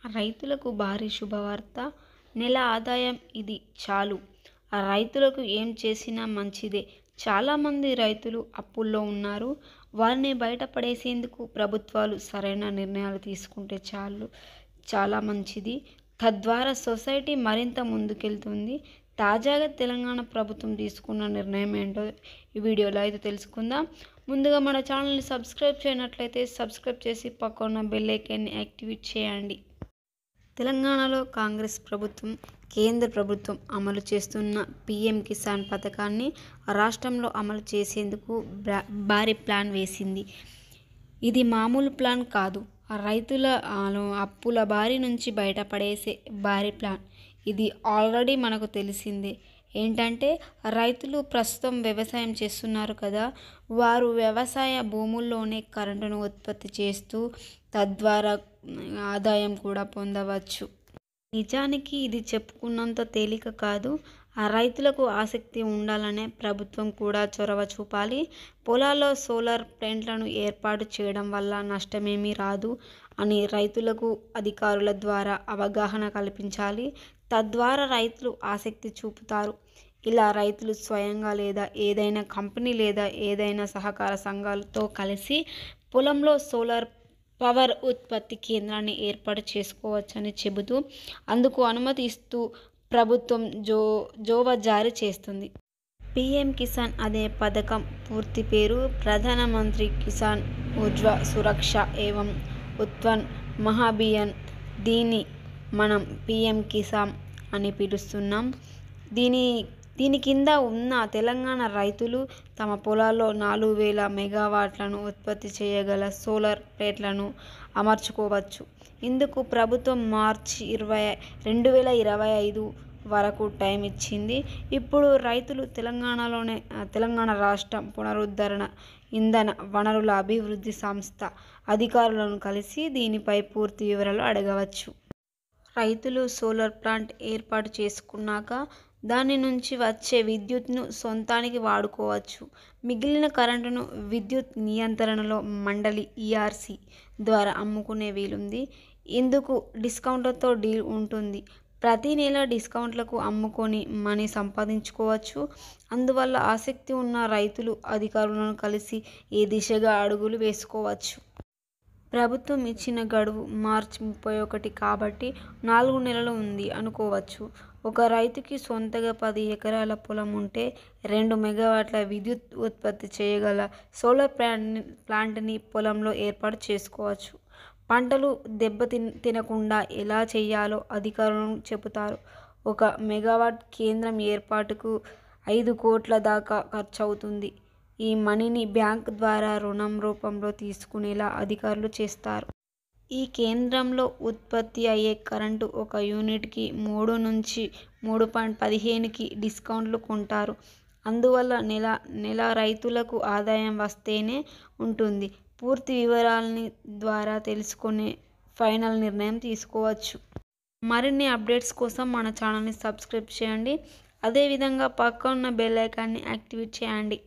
రైతులకు భారీ శుభవార్త. నెల ఆదాయం ఇది చాలు. రైతులకు ఏం చేసినా మంచిదే. చాలామంది రైతులు అప్పుల్లో ఉన్నారు. వారిని బయటపడేసేందుకు ప్రభుత్వాలు సరైన నిర్ణయాలు తీసుకుంటే చాలా మంచిది. తద్వారా సొసైటీ మరింత ముందుకెళ్తుంది. తాజాగా తెలంగాణ ప్రభుత్వం తీసుకున్న నిర్ణయం ఏంటో ఈ వీడియోలో అయితే తెలుసుకుందాం. ముందుగా మన ఛానల్ని సబ్స్క్రైబ్ చేయనట్లయితే సబ్స్క్రైబ్ చేసి పక్కన బెల్ ఐకాన్ని యాక్టివేట్ చేయండి. తెలంగాణలో కాంగ్రెస్ ప్రభుత్వం, కేంద్ర ప్రభుత్వం అమలు చేస్తున్న పీఎం కిసాన్ పథకాన్ని రాష్ట్రంలో అమలు చేసేందుకు భారీ ప్లాన్ వేసింది. ఇది మామూలు ప్లాన్ కాదు. రైతుల అప్పుల బారి నుంచి బయటపడేసే భారీ ప్లాన్. ఇది ఆల్రెడీ మనకు తెలిసిందే. ఏంటంటే రైతులు ప్రస్తుతం వ్యవసాయం చేస్తున్నారు కదా, వారు వ్యవసాయ భూముల్లోనే కరెంటును ఉత్పత్తి చేస్తూ తద్వారా ఆదాయం కూడా పొందవచ్చు. నిజానికి ఇది చెప్పుకున్నంత తేలిక కాదు. ఆ రైతులకు ఆసక్తి ఉండాలనే ప్రభుత్వం కూడా చొరవ చూపాలి. పొలాల్లో సోలార్ ప్లాంట్లను ఏర్పాటు చేయడం వల్ల నష్టమేమీ రాదు అని రైతులకు అధికారుల ద్వారా అవగాహన కల్పించాలి. తద్వారా రైతులు ఆసక్తి చూపుతారు. ఇలా రైతులు స్వయంగా లేదా ఏదైనా కంపెనీ లేదా ఏదైనా సహకార సంఘాలతో కలిసి పొలంలో సోలార్ పవర్ ఉత్పత్తి కేంద్రాన్ని ఏర్పాటు చేసుకోవచ్చని చెబుతూ అందుకు అనుమతి ఇస్తూ ప్రభుత్వం జోవా జారీ చేస్తుంది. పీఎం కిసాన్ అనే పథకం పూర్తి పేరు ప్రధానమంత్రి కిసాన్ ఉర్జా సురక్ష ఏవం ఉత్పన్ మహాభియాన్. దీన్ని మనం పీఎం కిసాన్ అని పిలుస్తున్నాం. దీని కింద ఉన్న తెలంగాణ రైతులు తమ పొలాల్లో 4000 మెగావాట్లను ఉత్పత్తి చేయగల సోలార్ ప్లేట్లను అమర్చుకోవచ్చు. ఇందుకు ప్రభుత్వం మార్చి 2025 వరకు టైం ఇచ్చింది. ఇప్పుడు రైతులు తెలంగాణ రాష్ట్ర పునరుద్ధరణ ఇంధన వనరుల అభివృద్ధి సంస్థ అధికారులను కలిసి దీనిపై పూర్తి వివరాలు అడగవచ్చు. రైతులు సోలార్ ప్లాంట్ ఏర్పాటు చేసుకున్నాక దాని నుంచి వచ్చే విద్యుత్ను సొంతానికి వాడుకోవచ్చు. మిగిలిన కరెంటును విద్యుత్ నియంత్రణలో మండలి ఈఆర్సీ ద్వారా అమ్ముకునే వీలుంది. ఇందుకు డిస్కౌంట్లతో డీల్ ఉంటుంది. ప్రతి నెల డిస్కౌంట్లకు అమ్ముకొని మనీ సంపాదించుకోవచ్చు. అందువల్ల ఆసక్తి ఉన్న రైతులు అధికారులను కలిసి ఈ దిశగా అడుగులు వేసుకోవచ్చు. ప్రభుత్వం ఇచ్చిన గడువు మార్చి 31 కాబట్టి 4 నెలలు ఉంది అనుకోవచ్చు. ఒక రైతుకి సొంతగా 10 ఎకరాల పొలం ఉంటే 2 మెగావాట్ల విద్యుత్ ఉత్పత్తి చేయగల సోలార్ ప్లాంట్ని పొలంలో ఏర్పాటు చేసుకోవచ్చు. పంటలు తినకుండా ఎలా చేయాలో అధికారులు చెబుతారు. 1 మెగావాట్ కేంద్రం ఏర్పాటుకు 5 కోట్ల దాకా ఖర్చవుతుంది. ఈ మనీని బ్యాంకు ద్వారా రుణం రూపంలో తీసుకునేలా అధికారులు చేస్తారు. ఈ కేంద్రంలో ఉత్పత్తి అయ్యే కరెంటు ఒక యూనిట్కి 3 నుంచి 3.15కి డిస్కౌంట్లు కొంటారు. అందువల్ల నెల రైతులకు ఆదాయం వస్తేనే ఉంటుంది. పూర్తి వివరాలని ద్వారా తెలుసుకుని ఫైనల్ నిర్ణయం తీసుకోవచ్చు. మరిన్ని అప్డేట్స్ కోసం మన ఛానల్ని సబ్స్క్రైబ్ చేయండి. అదేవిధంగా పక్కన ఉన్న బెల్ ఐకాన్ని యాక్టివేట్ చేయండి.